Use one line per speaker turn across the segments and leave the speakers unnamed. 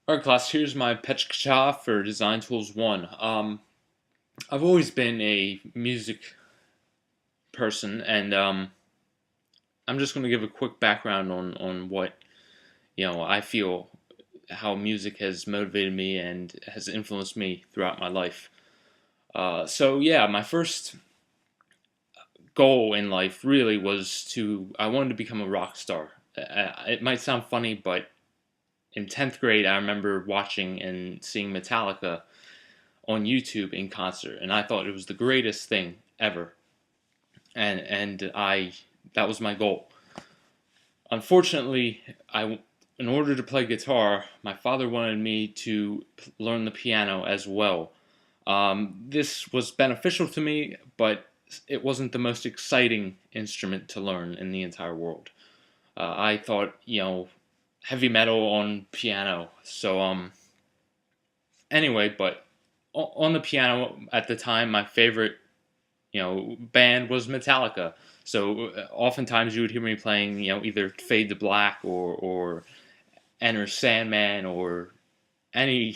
Alright class, here's my Pecha Kucha for Design Tools 1. I've always been a music person, and I'm just going to give a quick background on what, I feel how music has motivated me and has influenced me throughout my life. So yeah, my first goal in life really was I wanted to become a rock star. It might sound funny, but in 10th grade, I remember watching and seeing Metallica on YouTube in concert, and I thought it was the greatest thing ever. And that was my goal. Unfortunately, in order to play guitar, my father wanted me to learn the piano as well. This was beneficial to me, but it wasn't the most exciting instrument to learn in the entire world. I thought, heavy metal on piano. So anyway, but on the piano at the time, my favorite, band was Metallica. So oftentimes you would hear me playing, either Fade to Black or Enter Sandman or any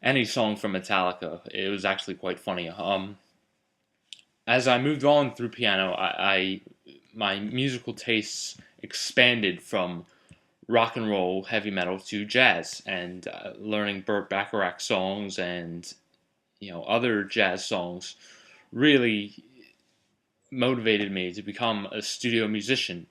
any song from Metallica. It was actually quite funny. As I moved on through piano, my musical tastes expanded from rock and roll, heavy metal to jazz, and learning Burt Bacharach songs and other jazz songs really motivated me to become a studio musician.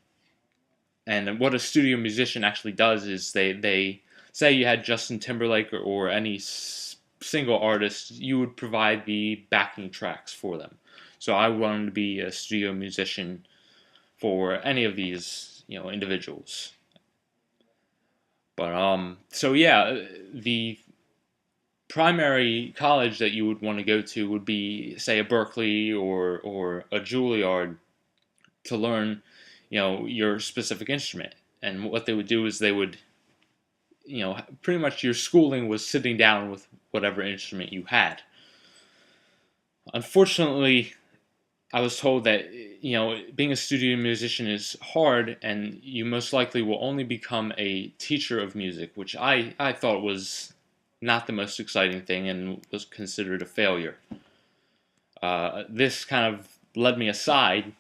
And what a studio musician actually does is they say you had Justin Timberlake or any single artist, you would provide the backing tracks for them. So I wanted to be a studio musician for any of these individuals. But so yeah, the primary college that you would want to go to would be, say, a Berkeley or a Juilliard to learn, your specific instrument. And what they would do is they would, pretty much your schooling was sitting down with whatever instrument you had. Unfortunately, I was told that, being a studio musician is hard, and you most likely will only become a teacher of music, which I thought was not the most exciting thing and was considered a failure. This kind of led me aside,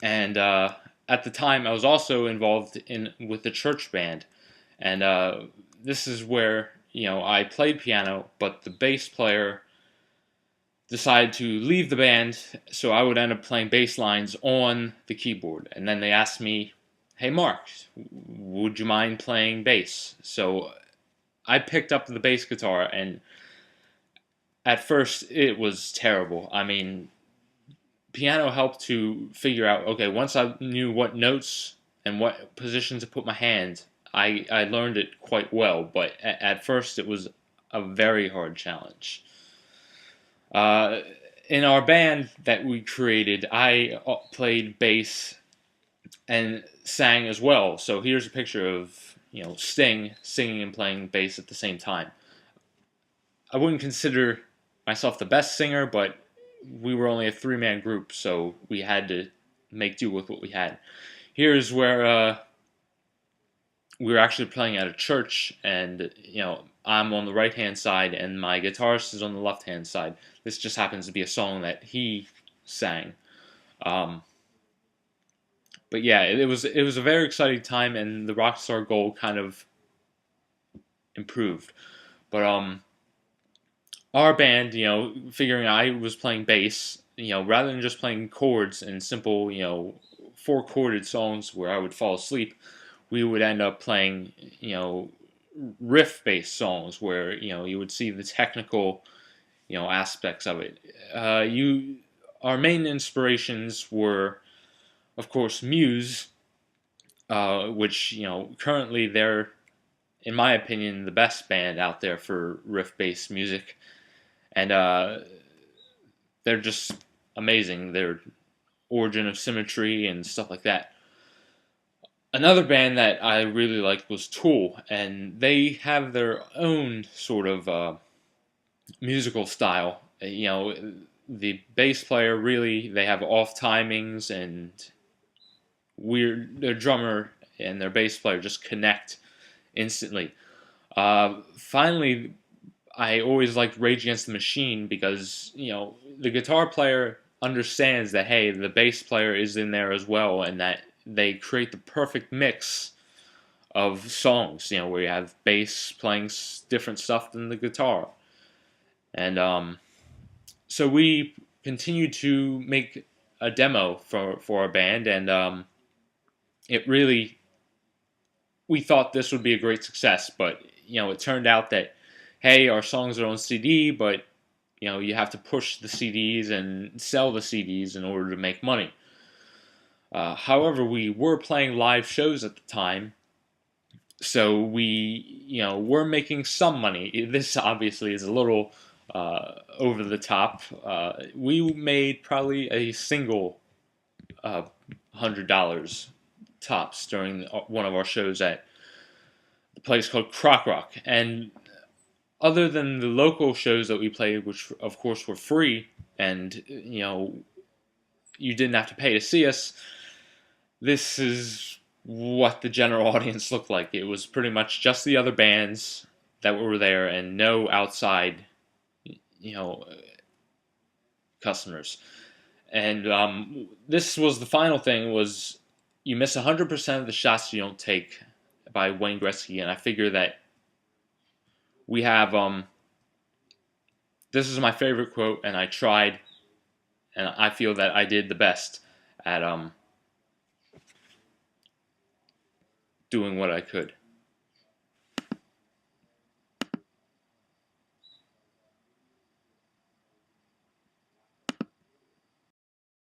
and at the time I was also involved with the church band, and this is where I played piano, but the bass player decided to leave the band, so I would end up playing bass lines on the keyboard. And then they asked me, "Hey Mark, would you mind playing bass?" So I picked up the bass guitar, and at first it was terrible. I mean, piano helped to figure out, okay, once I knew what notes and what position to put my hand, I learned it quite well, but at first it was a very hard challenge. In our band that we created, I played bass and sang as well. So here's a picture of Sting singing and playing bass at the same time. I wouldn't consider myself the best singer, but we were only a three-man group, so we had to make do with what we had. Here's where we were actually playing at a church, and I'm on the right-hand side, and my guitarist is on the left-hand side. This just happens to be a song that he sang. But yeah, it was a very exciting time, and the Rockstar goal kind of improved. But our band, figuring I was playing bass, rather than just playing chords and simple, four-chorded songs where I would fall asleep, we would end up playing, riff-based songs where, you would see the technical, aspects of it. Our main inspirations were, of course, Muse, which, currently they're, in my opinion, the best band out there for riff-based music. And they're just amazing. Their Origin of Symmetry and stuff like that. Another band that I really liked was Tool, and they have their own sort of musical style. The bass player really, they have off timings, and their drummer and their bass player just connect instantly. Finally, I always liked Rage Against the Machine because the guitar player understands that hey, the bass player is in there as well, and that they create the perfect mix of songs. Where you have bass playing different stuff than the guitar, and so we continued to make a demo for our band, and it really we thought this would be a great success, but it turned out that hey, our songs are on CD, but you have to push the CDs and sell the CDs in order to make money. However, we were playing live shows at the time, so we were making some money. This obviously is a little over the top. We made probably a single $100 tops during one of our shows at the place called Croc Rock. And other than the local shows that we played, which of course were free, and you didn't have to pay to see us, this is what the general audience looked like. It was pretty much just the other bands that were there and no outside, you know, customers. And this was the final thing: was you miss 100% of the shots you don't take, by Wayne Gretzky. And I figure that we have this is my favorite quote, and I tried, and I feel that I did the best at doing what I could.